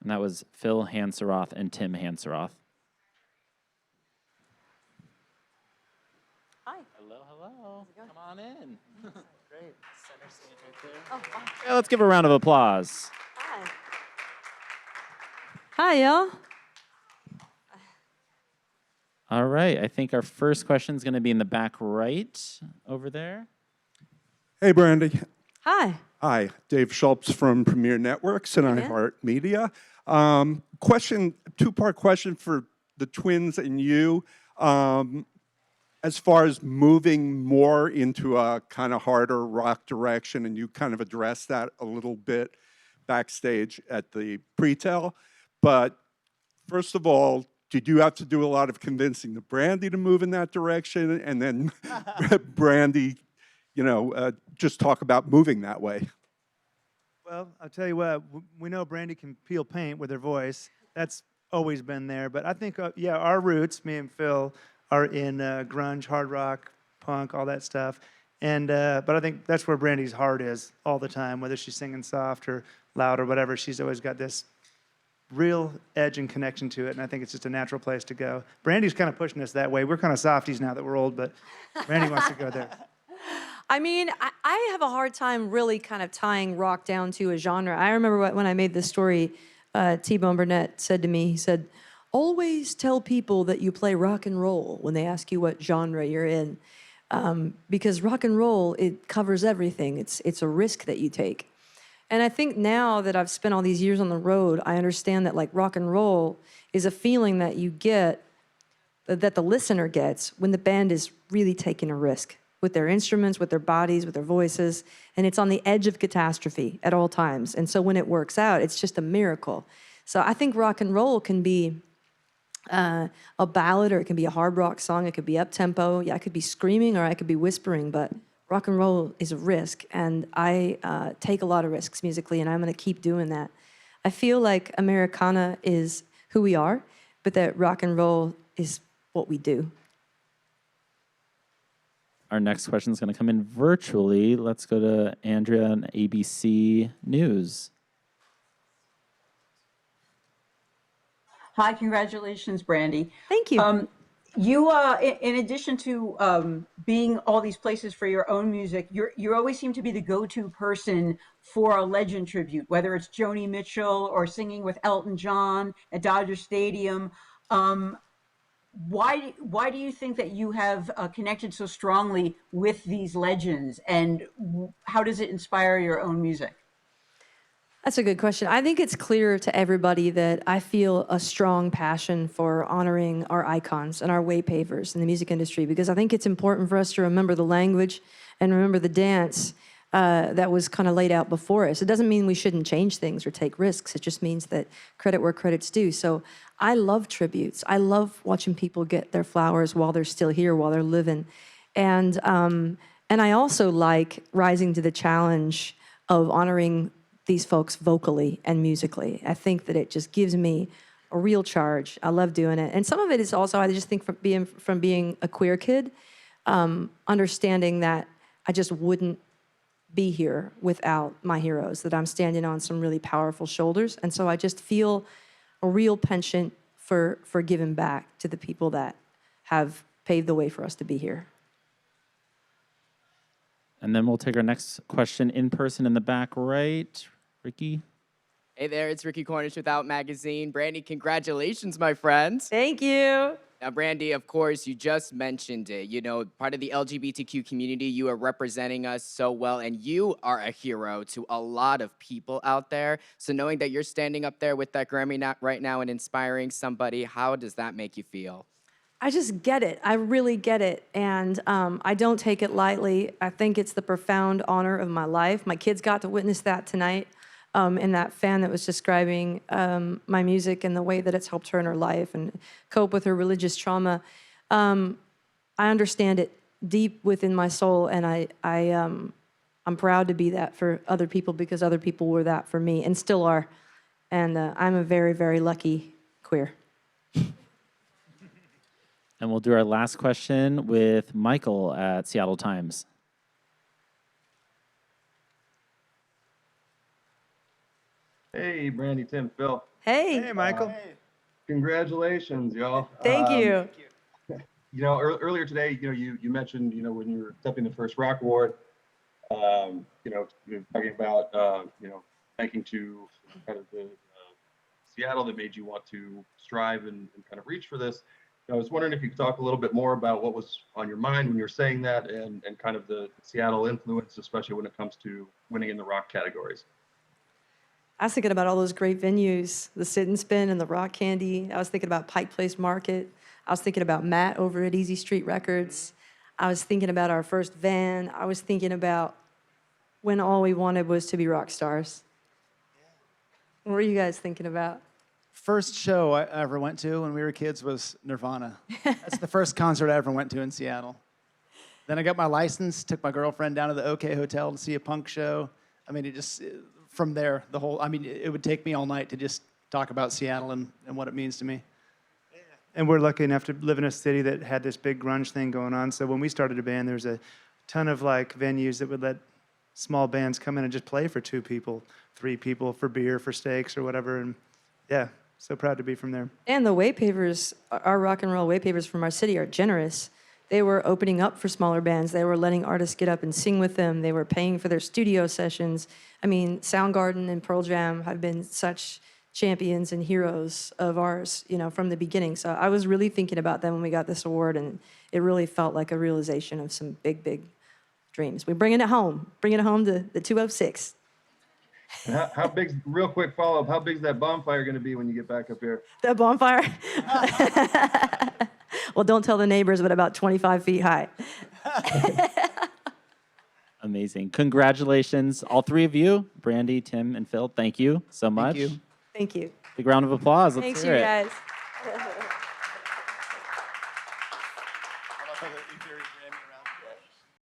And that was Phil Hanseroth and Tim Hanseroth. Hi. Hello, hello. Come on in. Great. Center stage right there. Oh, wow. Yeah, let's give a round of applause. Hi. Hi, y'all. All right. I think our first question is going to be in the back right over there. Hey, Brandi. Hi. Hi, Dave Schultz from Premier Networks and man. iHeartMedia. Two-part question for the twins and you. As far as moving more into a kind of harder rock direction, and you kind of addressed that a little bit backstage at the pre-tell. But first of all, did you have to do a lot of convincing the Brandi to move in that direction? And then Brandi, just talk about moving that way. Well, I'll tell you what, we know Brandi can peel paint with her voice. That's always been there. But I think, our roots, me and Phil, are in grunge, hard rock, punk, all that stuff. And but I think that's where Brandi's heart is all the time, whether she's singing soft or loud or whatever. She's always got this real edge and connection to it, and I think it's just a natural place to go. Brandi's kind of pushing us that way. We're kind of softies now that we're old, but Brandi wants to go there. I mean, I have a hard time really kind of tying rock down to a genre. I remember when I made this story, T-Bone Burnett said to me, he said, always tell people that you play rock and roll when they ask you what genre you're in. Because rock and roll, it covers everything. It's a risk that you take. And I think now that I've spent all these years on the road, I understand that like rock and roll is a feeling that you get, that the listener gets when the band is really taking a risk with their instruments, with their bodies, with their voices, and it's on the edge of catastrophe at all times. And so when it works out, it's just a miracle. So I think rock and roll can be a ballad, or it can be a hard rock song. It could be up-tempo. Yeah, I could be screaming or I could be whispering, but rock and roll is a risk, and I take a lot of risks musically, and I'm going to keep doing that. I feel like Americana is who we are, but that rock and roll is what we do. Our next question is going to come in virtually. Let's go to Andrea on ABC News. Hi, congratulations, Brandi. Thank you. You, in addition to being all these places for your own music, you always seem to be the go-to person for a legend tribute, whether it's Joni Mitchell or singing with Elton John at Dodger Stadium. Why do you think that you have connected so strongly with these legends, and how does it inspire your own music? That's a good question. I think it's clear to everybody that I feel a strong passion for honoring our icons and our way pavers in the music industry, because I think it's important for us to remember the language and remember the dance that was kind of laid out before us. It doesn't mean we shouldn't change things or take risks. It just means that credit where credit's due. So I love tributes. I love watching people get their flowers while they're still here, while they're living. And I also like rising to the challenge of honoring these folks vocally and musically. I think that it just gives me a real charge. I love doing it. And some of it is also, I just think from being a queer kid, understanding that I just wouldn't be here without my heroes, that I'm standing on some really powerful shoulders. And so I just feel a real penchant for giving back to the people that have paved the way for us to be here. And then we'll take our next question in person in the back right. Ricky? Hey there, it's Ricky Cornish with Out Magazine. Brandi, congratulations, my friends. Thank you. Now, Brandi, of course, you just mentioned it. You know, part of the LGBTQ community, you are representing us so well, and you are a hero to a lot of people out there. So knowing that you're standing up there with that Grammy right now and inspiring somebody, how does that make you feel? I just get it. I really get it. And I don't take it lightly. I think it's the profound honor of my life. My kids got to witness that tonight. And that fan that was describing my music and the way that it's helped her in her life and cope with her religious trauma. I understand it deep within my soul, and I'm proud to be that for other people, because other people were that for me and still are. And I'm a very, very lucky queer. And we'll do our last question with Michael at Seattle Times. Hey, Brandi, Tim, Phil. Hey, Hey, Michael. Congratulations, y'all. thank you. Earlier today, you mentioned, when you were accepting the first Rock Award, you're talking about, thanking to kind of the Seattle that made you want to strive and kind of reach for this. I was wondering if you could talk a little bit more about what was on your mind when you were saying that, and kind of the Seattle influence, especially when it comes to winning in the rock categories. I was thinking about all those great venues, the Sit and Spin and the Rock Candy. I was thinking about Pike Place Market. I was thinking about Matt over at Easy Street Records. I was thinking about our first van. I was thinking about when all we wanted was to be rock stars. What were you guys thinking about? First show I ever went to when we were kids was Nirvana. That's the first concert I ever went to in Seattle. Then I got my license, took my girlfriend down to the OK Hotel to see a punk show. I mean, from there, it would take me all night to just talk about Seattle and what it means to me. And we're lucky enough to live in a city that had this big grunge thing going on. So when we started a band, there was a ton of venues that would let small bands come in and just play for 2 people, 3 people, for beer, for steaks or whatever. And yeah, so proud to be from there. And the waypavers, our rock and roll waypavers from our city are generous. They were opening up for smaller bands. They were letting artists get up and sing with them. They were paying for their studio sessions. I mean, Soundgarden and Pearl Jam have been such champions and heroes of ours, from the beginning. So I was really thinking about them when we got this award, and it really felt like a realization of some big, big dreams. We're bringing it home to the 206. How big? Real quick follow up. How big is that bonfire going to be when you get back up here? That bonfire? Well, don't tell the neighbors, but about 25 feet high. Amazing. Congratulations, all 3 of you, Brandi, Tim, and Phil. Thank you so much. you. Thank you. Big round of applause. Let's Thanks, hear you it. guys.